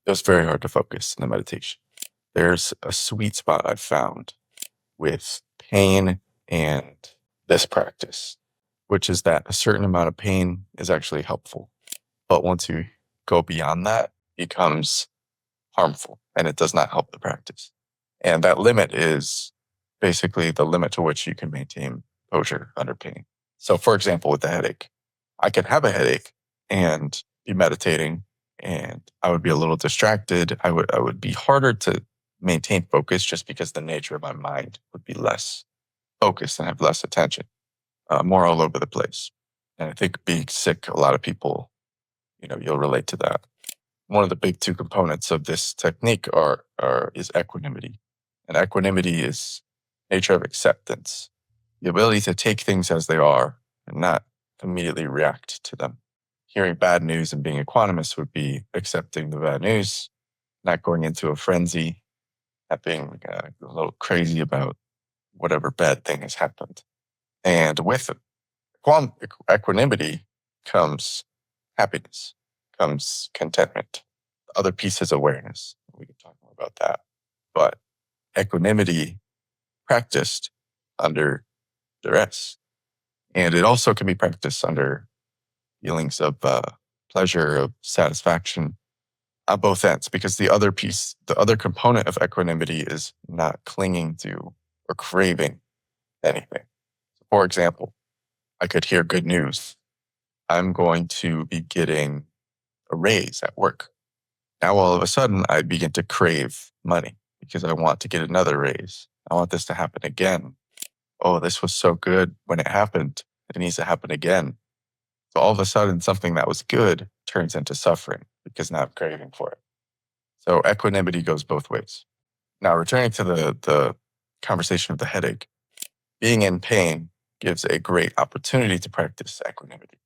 It was very hard to focus in the meditation. There's a sweet spot I've found with pain and this practice, which is that a certain amount of pain is actually helpful. But once you go beyond that, it becomes harmful and it does not help the practice. And that limit is basically the limit to which you can maintain composure under pain. So for example, with the headache, I could have a headache and be meditating and I would be a little distracted. I would be harder to maintain focus just because the nature of my mind would be less focused and have less attention, more all over the place. And I think being sick, a lot of people, you'll relate to that. One of the big two components of this technique is equanimity. And equanimity is nature of acceptance, the ability to take things as they are and not immediately react to them. Hearing bad news and being equanimous would be accepting the bad news, not going into a frenzy, not being a little crazy about whatever bad thing has happened. And with equanimity comes happiness, comes contentment. The other piece is awareness. We can talk more about that. But equanimity practiced under duress. And it also can be practiced under feelings of pleasure, of satisfaction on both ends, because the other component of equanimity is not clinging to or craving anything. For example, I could hear good news. I'm going to be getting a raise at work. Now, all of a sudden, I begin to crave money because I want to get another raise. I want this to happen again. Oh, this was so good when it happened. It needs to happen again. So all of a sudden, something that was good turns into suffering because now I'm craving for it. So equanimity goes both ways. Now, returning to the conversation of the headache, being in pain gives a great opportunity to practice equanimity.